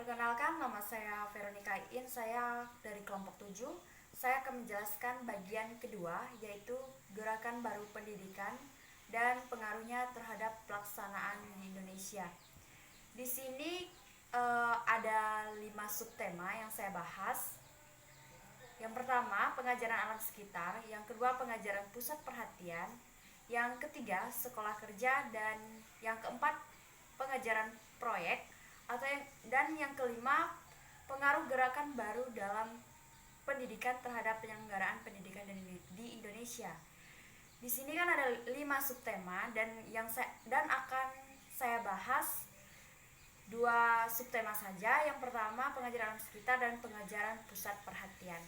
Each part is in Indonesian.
Perkenalkan, nama saya Veronica In, saya dari kelompok 7. Saya akan menjelaskan bagian kedua, yaitu gerakan baru pendidikan dan pengaruhnya terhadap pelaksanaan di Indonesia. Di sini ada 5 subtema yang saya bahas. Yang pertama, pengajaran alam sekitar. Yang kedua, pengajaran pusat perhatian. Yang ketiga, sekolah kerja. Dan yang keempat, pengajaran proyek. Dan yang kelima, pengaruh gerakan baru dalam pendidikan terhadap penyelenggaraan pendidikan di Indonesia. Di sini kan ada 5 subtema dan akan saya bahas 2 subtema saja. Yang pertama, pengajaran alam sekitar dan pengajaran pusat perhatian.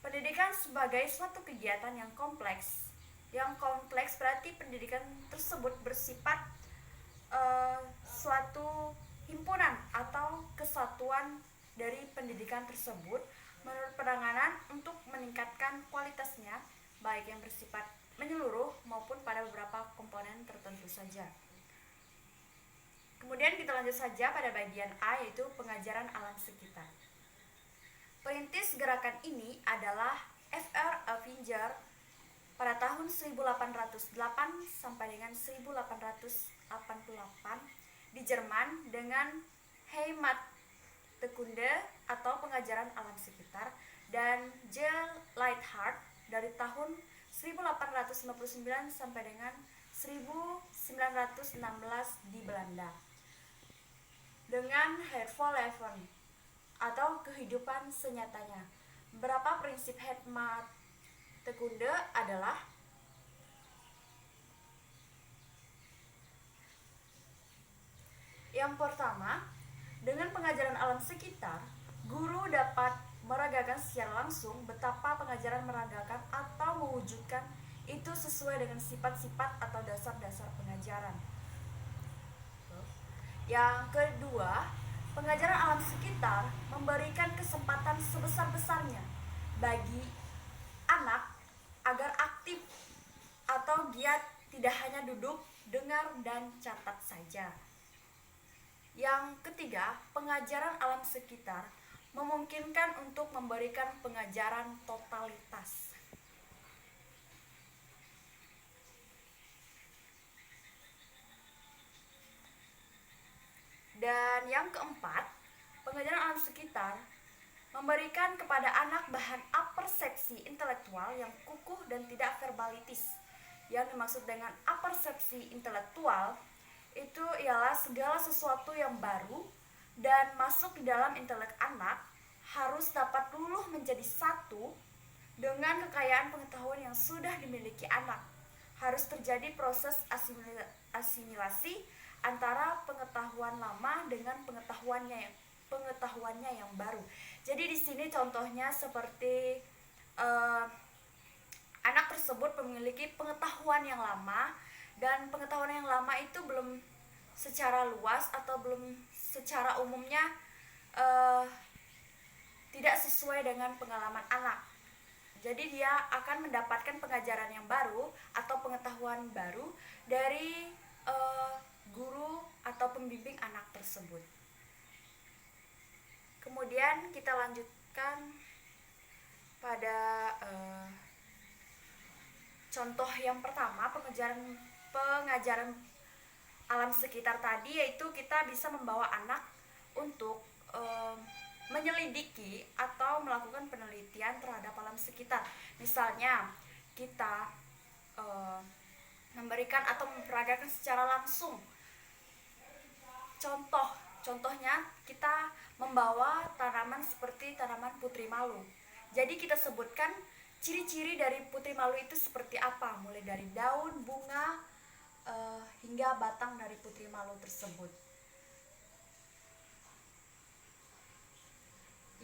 Pendidikan sebagai suatu kegiatan yang kompleks. Yang kompleks berarti pendidikan tersebut bersifat suatu himpunan atau kesatuan dari pendidikan tersebut menurut penanganan untuk meningkatkan kualitasnya, baik yang bersifat menyeluruh maupun pada beberapa komponen tertentu saja. Kemudian kita lanjut saja pada bagian A, yaitu pengajaran alam sekitar. Perintis gerakan ini adalah Fr. Avenger pada tahun 1808 sampai dengan 1888 di Jerman dengan Heimatkunde atau pengajaran alam sekitar, dan J. Lighthart dari tahun 1859 sampai dengan 1916 di Belanda dengan Hervoleven atau kehidupan senyatanya. Berapa prinsip Heimatkunde adalah: yang pertama, dengan pengajaran alam sekitar, guru dapat meragakan secara langsung betapa pengajaran meragakan atau mewujudkan itu sesuai dengan sifat-sifat atau dasar-dasar pengajaran. Yang kedua, pengajaran alam sekitar memberikan kesempatan sebesar-besarnya bagi anak agar aktif atau giat, tidak hanya duduk, dengar, dan catat saja. Yang ketiga, pengajaran alam sekitar memungkinkan untuk memberikan pengajaran totalitas. Dan yang keempat, pengajaran alam sekitar memberikan kepada anak bahan apersepsi intelektual yang kukuh dan tidak verbalitis. Yang dimaksud dengan apersepsi intelektual itu ialah segala sesuatu yang baru dan masuk di dalam intelek anak harus dapat luluh menjadi satu dengan kekayaan pengetahuan yang sudah dimiliki anak. Harus terjadi proses asimilasi antara pengetahuan lama dengan pengetahuannya yang baru. Jadi di sini contohnya seperti anak tersebut memiliki pengetahuan yang lama, dan pengetahuan yang lama itu belum secara luas atau belum secara umumnya tidak sesuai dengan pengalaman anak. Jadi dia akan mendapatkan pengajaran yang baru atau pengetahuan baru dari guru atau pembimbing anak tersebut. Kemudian kita lanjutkan pada contoh yang pertama, pengajaran alam sekitar tadi, yaitu kita bisa membawa anak untuk menyelidiki atau melakukan penelitian terhadap alam sekitar. Misalnya kita memberikan atau memperagakan secara langsung. Contohnya kita membawa tanaman seperti tanaman putri malu. Jadi kita sebutkan ciri-ciri dari putri malu itu seperti apa, mulai dari daun, bunga, hingga batang dari putri malu tersebut.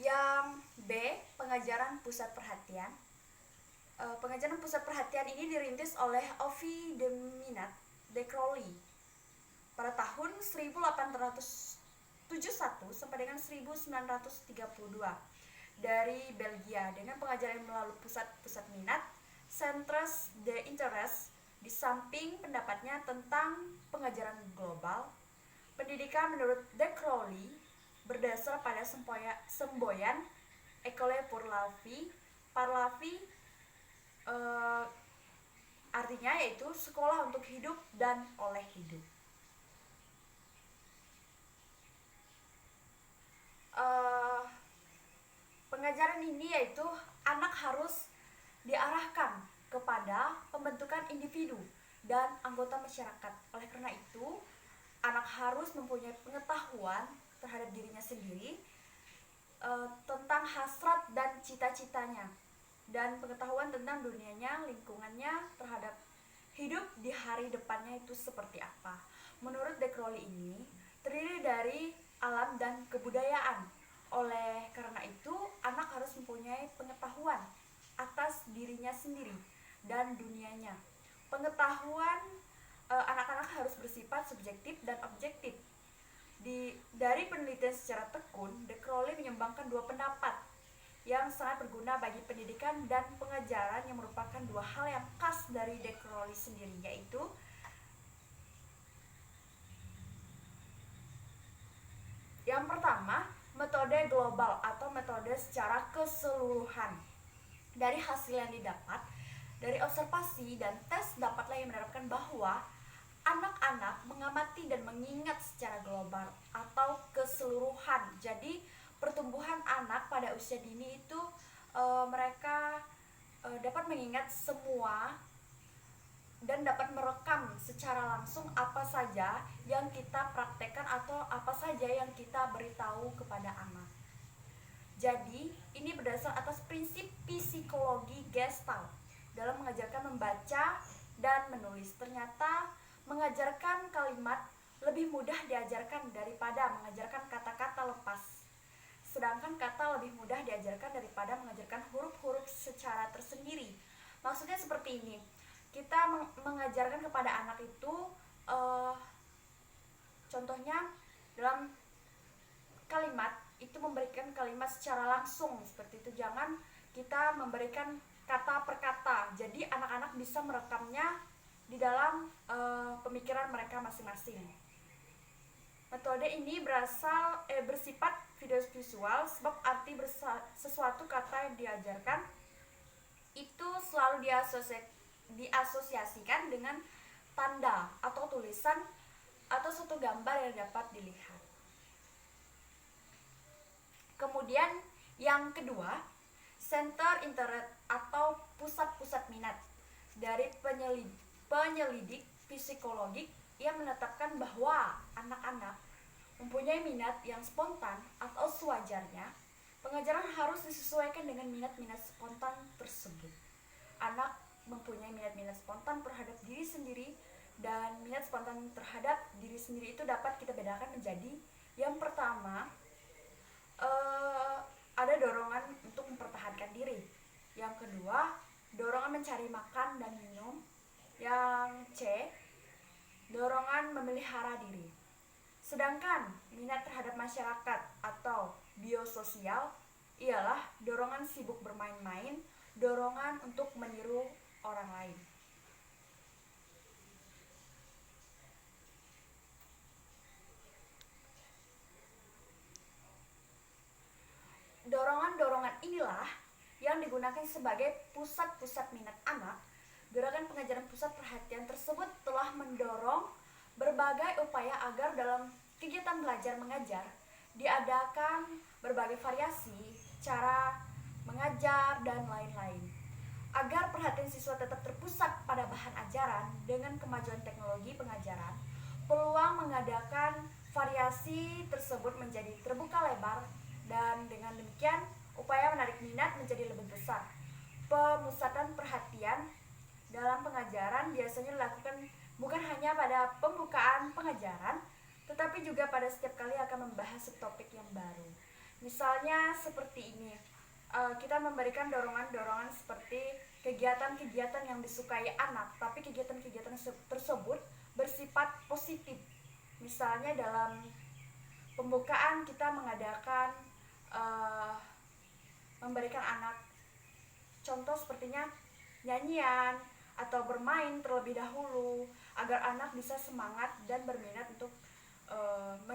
Yang B, pengajaran pusat perhatian. Pengajaran pusat perhatian ini dirintis oleh Ovid de Minat de Crowley pada tahun 1871 sampai dengan 1932 dari Belgia dengan pengajaran melalui pusat minat, centres de interest. Di samping pendapatnya tentang pengajaran global, Pendidikan menurut De Crowley berdasar pada semboyan École pour la vie. Parlavie artinya yaitu sekolah untuk hidup dan oleh hidup. Pengajaran ini yaitu anak harus diarahkan kepada pembentukan individu dan anggota masyarakat. Oleh karena itu, anak harus mempunyai pengetahuan terhadap dirinya sendiri, tentang hasrat dan cita-citanya, dan pengetahuan tentang dunianya, lingkungannya, terhadap hidup di hari depannya itu seperti apa. Menurut De Crowley ini terdiri dari alam dan kebudayaan. Oleh karena itu, anak harus mempunyai pengetahuan atas dirinya sendiri dan dunianya. Pengetahuan anak-anak harus bersifat subjektif dan objektif. Dari penelitian secara tekun, De Crowley menyumbangkan dua pendapat yang sangat berguna bagi pendidikan dan pengajaran yang merupakan dua hal yang khas dari De Crowley sendiri, yaitu yang pertama, metode global atau metode secara keseluruhan. Dari hasil yang didapat dari observasi dan tes, dapatlah yang menerapkan bahwa anak-anak mengamati dan mengingat secara global atau keseluruhan. Jadi pertumbuhan anak pada usia dini itu mereka dapat mengingat semua dan dapat merekam secara langsung apa saja yang kita praktekkan atau apa saja yang kita beritahu kepada anak. Jadi ini berdasar atas prinsip psikologi Gestalt dalam mengajarkan membaca dan menulis. Ternyata mengajarkan kalimat lebih mudah diajarkan daripada mengajarkan kata-kata lepas. Sedangkan kata lebih mudah diajarkan daripada mengajarkan huruf-huruf secara tersendiri. Maksudnya seperti ini, kita mengajarkan kepada anak itu contohnya dalam kalimat itu memberikan kalimat secara langsung seperti itu. Jangan kita memberikan kata per kata. Jadi anak-anak bisa merekamnya di dalam pemikiran mereka masing-masing. Metode ini bersifat visual sebab arti sesuatu kata yang diajarkan itu selalu diasosiasikan dengan tanda atau tulisan atau suatu gambar yang dapat dilihat. Kemudian yang kedua, center interest atau pusat-pusat minat. Dari penyelidik psikologik yang menetapkan bahwa anak-anak mempunyai minat yang spontan atau sewajarnya. Pengajaran harus disesuaikan dengan minat-minat spontan tersebut. Anak mempunyai minat-minat spontan terhadap diri sendiri, dan minat spontan terhadap diri sendiri itu dapat kita bedakan menjadi yang pertama, ada dorongan untuk mempertahankan diri. Yang kedua, dorongan mencari makan dan minum. Yang C, dorongan memelihara diri. Sedangkan minat terhadap masyarakat atau biososial ialah dorongan sibuk bermain-main, dorongan untuk meniru orang lain. Dorongan-dorongan inilah yang digunakan sebagai pusat-pusat minat anak. Gerakan pengajaran pusat perhatian tersebut telah mendorong berbagai upaya agar dalam kegiatan belajar mengajar diadakan berbagai variasi cara mengajar dan lain-lain. Agar perhatian siswa tetap terpusat pada bahan ajaran dengan kemajuan teknologi pengajaran, peluang mengadakan variasi tersebut menjadi terbuka lebar, dan dengan demikian upaya menarik minat menjadi lebih besar. Pemusatan perhatian dalam pengajaran biasanya dilakukan bukan hanya pada pembukaan pengajaran, tetapi juga pada setiap kali akan membahas subtopik yang baru. Misalnya seperti ini, kita memberikan dorongan-dorongan seperti kegiatan-kegiatan yang disukai anak, tapi kegiatan-kegiatan tersebut bersifat positif. Misalnya dalam pembukaan kita mengadakan memberikan anak contoh sepertinya nyanyian atau bermain terlebih dahulu agar anak bisa semangat dan berminat untuk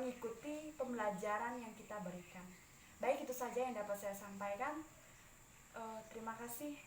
mengikuti pembelajaran yang kita berikan. Baik, itu saja yang dapat saya sampaikan. Terima kasih.